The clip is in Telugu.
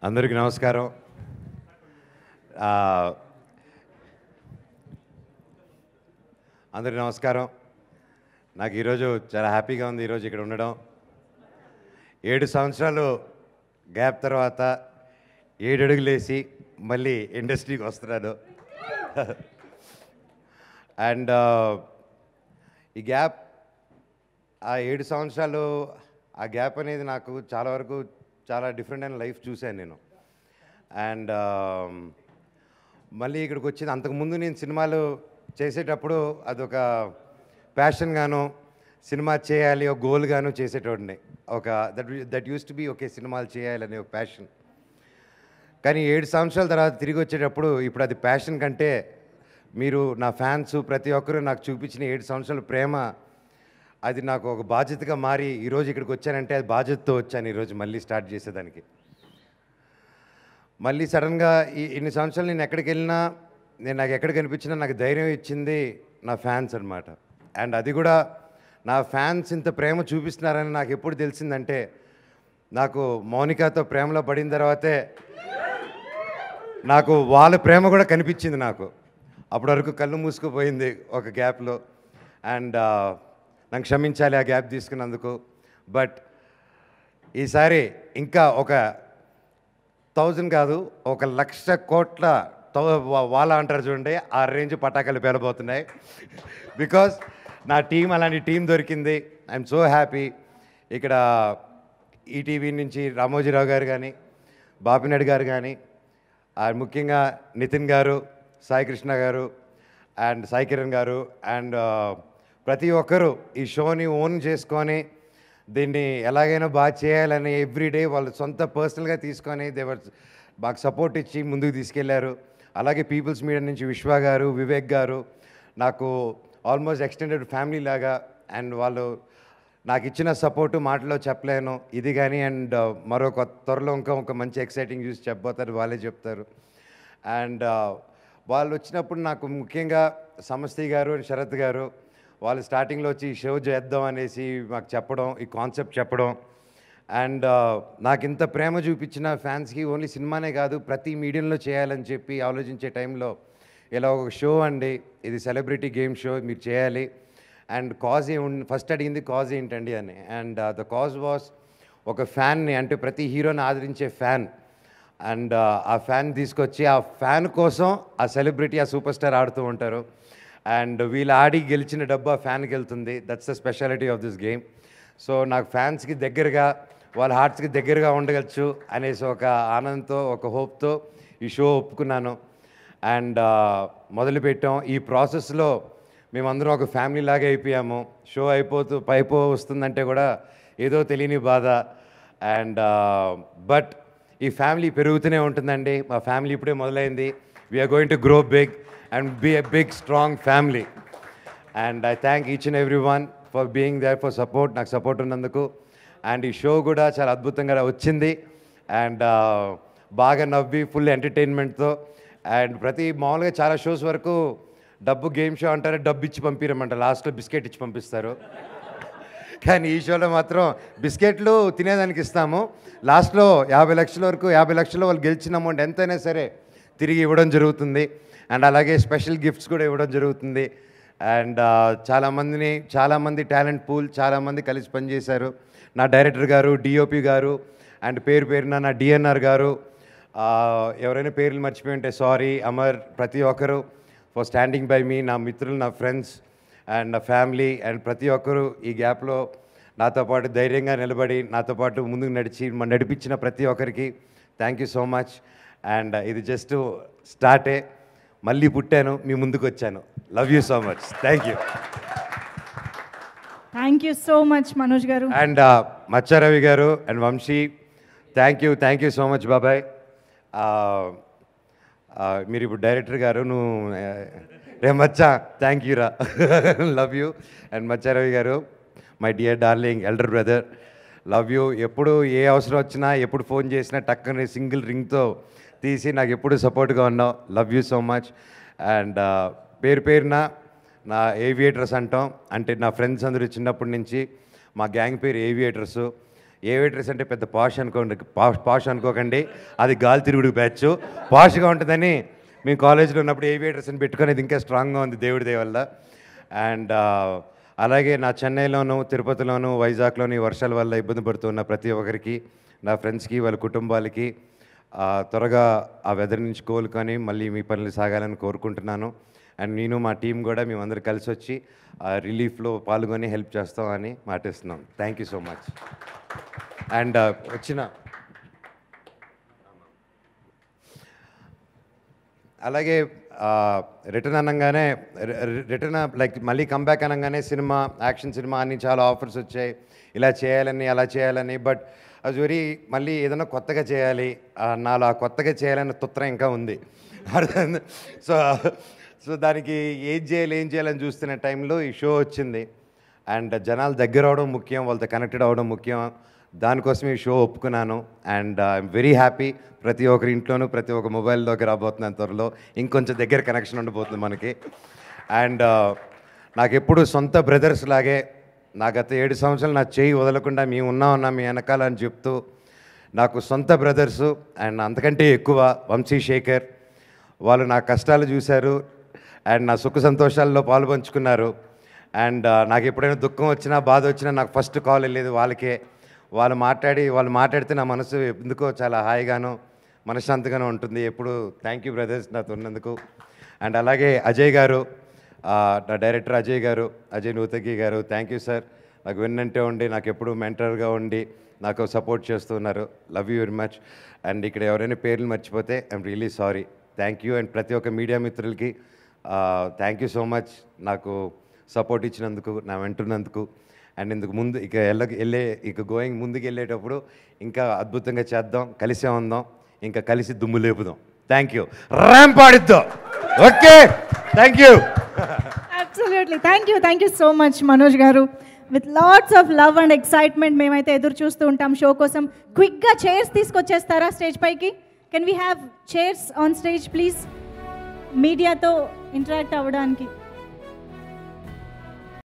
అందరికీ నమస్కారం. అందరికీ నమస్కారం. నాకు ఈరోజు చాలా హ్యాపీగా ఉంది ఈరోజు ఇక్కడ ఉండడం. 7 సంవత్సరాలు గ్యాప్ తర్వాత 7 అడుగులేసి మళ్ళీ ఇండస్ట్రీకి వస్తున్నాను. అండ్ ఈ గ్యాప్, ఆ 7 సంవత్సరాలు ఆ గ్యాప్ అనేది నాకు చాలా వరకు చాలా డిఫరెంట్ అయిన లైఫ్ చూశాను నేను. అండ్ మళ్ళీ ఇక్కడికి వచ్చింది. అంతకుముందు నేను సినిమాలు చేసేటప్పుడు అదొక ప్యాషన్ గాను, సినిమా చేయాలి ఒక గోల్ గాను చేసేటోడిని. ఒక that use to be okay, సినిమాలు చేయాలని ఒక ప్యాషన్. కానీ 7 సంవత్సరాల తర్వాత తిరిగి వచ్చేటప్పుడు ఇప్పుడు అది ప్యాషన్ కంటే మీరు నా ఫ్యాన్స్ ప్రతి ఒక్కరూ నాకు చూపించిన 7 సంవత్సరాల ప్రేమ, అది నాకు ఒక బాధ్యతగా మారి ఈరోజు ఇక్కడికి వచ్చానంటే అది బాధ్యతతో వచ్చాను ఈరోజు మళ్ళీ స్టార్ట్ చేసేదానికి. మళ్ళీ సడన్గా ఇన్ని సంవత్సరాలు నేను ఎక్కడికి వెళ్ళినా, నాకు ఎక్కడ కనిపించినా నాకు ధైర్యం ఇచ్చింది నా ఫ్యాన్స్ అనమాట. అండ్ అది కూడా నా ఫ్యాన్స్ ఇంత ప్రేమ చూపిస్తున్నారని నాకు ఎప్పుడు తెలిసిందంటే, నాకు మౌనికతో ప్రేమలో పడిన తర్వాతే నాకు వాళ్ళ ప్రేమ కూడా కనిపించింది నాకు. అప్పటి వరకు కళ్ళు మూసుకుపోయింది ఒక గ్యాప్లో. అండ్ నాకు క్షమించాలి ఆ గ్యాప్ తీసుకున్నందుకు. బట్ ఈసారి ఇంకా ఒక 1000 కాదు, 1,00,000 కోట్ల వాళ్ళ అంటారు చూడండి, ఆ రేంజ్ పటాకాలు పేలబోతున్నాయి. బికాజ్ నా టీం అలాంటి టీం దొరికింది. I'm so happy. ఇక్కడ ఈటీవీ నుంచి రామోజీరావు గారు కానీ, బాపినాయుడు గారు కానీ, ముఖ్యంగా నితిన్ గారు, సాయి కృష్ణ గారు అండ్ సాయి కిరణ్ గారు అండ్ ప్రతి ఒక్కరూ ఈ షోని ఓన్ చేసుకొని దీన్ని ఎలాగైనా బాగా చేయాలని ఎవ్రీడే వాళ్ళు సొంత పర్సనల్గా తీసుకొని దేవర్ బాగా సపోర్ట్ ఇచ్చి ముందుకు తీసుకెళ్లారు. అలాగే పీపుల్స్ మీడియా నుంచి విశ్వ గారు, వివేక్ గారు నాకు ఆల్మోస్ట్ ఎక్స్టెండెడ్ ఫ్యామిలీ లాగా. అండ్ వాళ్ళు నాకు ఇచ్చిన సపోర్టు మాటలో చెప్పలేను ఇది కానీ. అండ్ మరొక త్వరలో ఒక మంచి ఎక్సైటింగ్ న్యూస్ చెప్పబోతారు, వాళ్ళే చెప్తారు. అండ్ వాళ్ళు వచ్చినప్పుడు నాకు ముఖ్యంగా సమస్తి గారు అండ్ శరత్ గారు వాళ్ళు స్టార్టింగ్లో వచ్చి ఈ షో చేద్దాం అనేసి మాకు చెప్పడం, ఈ కాన్సెప్ట్ చెప్పడం. అండ్ నాకు ఇంత ప్రేమ చూపించిన ఫ్యాన్స్కి ఓన్లీ సినిమానే కాదు ప్రతి మీడియంలో చేయాలని చెప్పి ఆలోచించే టైంలో ఇలా ఒక షో అండి, ఇది సెలబ్రిటీ గేమ్ షో, మీరు చేయాలి. అండ్ కాజ్ ఫస్ట్ అడిగింది కాజ్ ఏంటండి అని. అండ్ ద కాజ్ వాస్ ఒక ఫ్యాన్ని, అంటే ప్రతి హీరోని ఆదరించే ఫ్యాన్. అండ్ ఆ ఫ్యాన్ తీసుకొచ్చి ఆ ఫ్యాన్ కోసం ఆ సెలబ్రిటీ, ఆ సూపర్ స్టార్ ఆడుతూ ఉంటారు. అండ్ వీళ్ళు ఆడి గెలిచిన డబ్బు ఆ ఫ్యాన్కి వెళ్తుంది. That's the speciality of this game. So నాకు ఫ్యాన్స్కి దగ్గరగా, వాళ్ళ హార్ట్స్కి దగ్గరగా ఉండగలచ్చు అనేసి ఒక ఆనందంతో, ఒక హోప్తో ఈ షో ఒప్పుకున్నాను. అండ్ మొదలుపెట్టాం. ఈ ప్రాసెస్లో మేమందరం ఒక ఫ్యామిలీ లాగా అయిపోయాము. షో వస్తుందంటే కూడా ఏదో తెలియని బాధ. అండ్ బట్ ఈ ఫ్యామిలీ పెరుగుతూనే ఉంటుందండి. మా ఫ్యామిలీ ఇప్పుడే మొదలైంది. We are going to grow big and be a big strong family. And I thank each and everyone for being there for support, నాకు సపోర్ట్ ఉన్నందుకు. అండ్ ఈ షో కూడా చాలా అద్భుతంగా వచ్చింది. అండ్ బాగా నవ్వి ఫుల్ ఎంటర్టైన్మెంట్తో. అండ్ మామూలుగా చాలా షోస్ వరకు గేమ్ షో అంటారు, డబ్బు ఇచ్చి పంపిరమంట, లాస్ట్లో బిస్కెట్ ఇచ్చి పంపిస్తారు. కానీ ఈ షోలో మాత్రం బిస్కెట్లు తినేదానికి ఇస్తాము, లాస్ట్లో 50 లక్షల వరకు, 50 లక్షలు వాళ్ళు గెలిచిన అమౌంట్ ఎంతైనా సరే తిరిగి ఇవ్వడం జరుగుతుంది. అండ్ అలాగే స్పెషల్ గిఫ్ట్స్ కూడా ఇవ్వడం జరుగుతుంది. అండ్ చాలామంది టాలెంట్ పూల్, చాలామంది కలిసి పనిచేశారు. నా డైరెక్టర్ గారు, డిఓపి గారు అండ్ పేరున నా డిఎన్ఆర్ గారు, ఎవరైనా పేర్లు మర్చిపోయి ఉంటే సారీ. అమర్, ప్రతి ఒక్కరు ఫర్ స్టాండింగ్ బై మీ, నా మిత్రులు, నా ఫ్రెండ్స్ అండ్ నా ఫ్యామిలీ. అండ్ ప్రతి ఒక్కరు ఈ గ్యాప్లో నాతో పాటు ధైర్యంగా నిలబడి నాతో పాటు ముందుకు నడిపించిన ప్రతి ఒక్కరికి thank you so much. And ఇది జస్ట్ స్టార్టే, మళ్ళీ పుట్టాను, మీ ముందుకు వచ్చాను. Love you so much. Thank you so much Manoj గారు. అండ్ మచ్చారవి గారు and Vamshi, thank you so much బాబాయ్. మీరు ఇప్పుడు డైరెక్టర్ గారు, రే మచ్చా, థ్యాంక్ యూ రా. Love you. అండ్ మచ్చారవి గారు, my dear darling elder brother, love you. ఎప్పుడు ఏ అవసరం వచ్చినా, ఎప్పుడు ఫోన్ చేసినా టక్కని సింగిల్ రింగ్తో తీసి నాకు ఎప్పుడు సపోర్ట్గా ఉన్నావు. Love you so much. And పేరున నా ఏవియేటర్స్ అంటాం, అంటే నా ఫ్రెండ్స్ అందరూ చిన్నప్పటి నుంచి మా గ్యాంగ్ పేరు ఏవియేటర్సు. ఏవియేటర్స్ అంటే పెద్ద పాష్ అనుకోండి, పాష్ అనుకోకండి, అది గాలి తిరుగుడు బ్యాచ్. పాష్గా ఉంటుందని మేము కాలేజీలో ఉన్నప్పుడు ఏవియేటర్స్ని పెట్టుకొని ఇది ఇంకా స్ట్రాంగ్గా ఉంది దేవుడి దయ వల్ల. అండ్ అలాగే నా చెన్నైలోను, తిరుపతిలోను, వైజాగ్లోని వర్షాల వల్ల ఇబ్బంది పడుతున్న ప్రతి ఒక్కరికి, నా ఫ్రెండ్స్కి, వాళ్ళ కుటుంబాలకి త్వరగా ఆ వెదర్ నుంచి కోలుకొని మళ్ళీ మీ పనులు సాగాలని కోరుకుంటున్నాను. అండ్ నేను మా టీం కూడా మేమందరం కలిసి వచ్చి రిలీఫ్లో పాల్గొని హెల్ప్ చేస్తామని మాటిస్తున్నాం. Thank you so much. And అలాగే రిటర్న్ అనగానే రిటర్న్ లైక్ మళ్ళీ కంబ్యాక్ అనగానే సినిమా, యాక్షన్ సినిమా అన్ని చాలా ఆఫర్స్ వచ్చాయి, ఇలా చేయాలని అలా చేయాలని. బట్ అది వెరీ మళ్ళీ ఏదైనా కొత్తగా చేయాలి, నాలో ఆ కొత్తగా చేయాలన్న తుత్రం ఇంకా ఉంది. సో దానికి ఏం చేయాలని చూస్తున్న టైంలో ఈ షో వచ్చింది. అండ్ జనాలు దగ్గర అవడం ముఖ్యం, వాళ్ళతో కనెక్టెడ్ అవ్వడం ముఖ్యం. దానికోసం ఈ షో ఒప్పుకున్నాను. And I'm very happy. ప్రతి ఒక్కరి ఇంట్లోనూ ప్రతి ఒక్క మొబైల్లోకి రాబోతున్నాను త్వరలో. ఇంకొంచెం దగ్గర కనెక్షన్ ఉండబోతుంది మనకి. అండ్ నాకు ఎప్పుడు సొంత బ్రదర్స్ లాగే, నా గత 7 సంవత్సరాలు నా చేయి వదలకుండా మేము ఉన్నా మీ వెనకాల అని చెప్తూ, నాకు సొంత బ్రదర్సు అండ్ అంతకంటే ఎక్కువ వంశీ, శేఖర్. వాళ్ళు నా కష్టాలు చూశారు అండ్ నా సుఖ సంతోషాల్లో పాలు పంచుకున్నారు. అండ్ నాకు ఎప్పుడైనా దుఃఖం వచ్చినా, బాధ వచ్చినా నాకు ఫస్ట్ కాల్ వెళ్ళేది వాళ్ళకే. వాళ్ళు మాట్లాడితే నా మనసు ఎందుకో చాలా హాయిగానో మనశ్శాంతిగానో ఉంటుంది. ఎప్పుడు థ్యాంక్ యూ బ్రదర్స్ నాతో ఉన్నందుకు. అండ్ అలాగే అజయ్ గారు, నా డైరెక్టర్ అజయ్ గారు, అజయ్ నూతగి గారు, థ్యాంక్ యూ సార్. నాకు వెన్నంటే ఉండి, నాకు ఎప్పుడు మెంటర్గా ఉండి నాకు సపోర్ట్ చేస్తున్నారు. Love you very much. And ఇక్కడ ఎవరైనా పేర్లు మర్చిపోతే I'm really sorry. Thank you. And ప్రతి ఒక్క మీడియా మిత్రులకి థ్యాంక్ యూ సో మచ్, నాకు సపోర్ట్ ఇచ్చినందుకు, నా వెంటున్నందుకు. అండ్ ఇందుకు ముందు గోయింగ్ ముందుకు వెళ్ళేటప్పుడు ఇంకా అద్భుతంగా చేద్దాం, కలిసే ఉందాం, ఇంకా కలిసి దుమ్ము లేపుదాం. Thank you. ర్యాంప్ ఆడిద్దాం. Okay, thank you. Absolutely thank you so much Manoj garu. With lots of love and excitement మేమైతే ఎదురు చూస్తూ ఉంటాం షో కోసం. క్విక్గా చైర్స్ తీసుకొచ్చేస్తారా స్టేజ్ పైకి? Can we have chairs on stage please, మీడియాతో ఇంటరాక్ట్ అవ్వడానికి.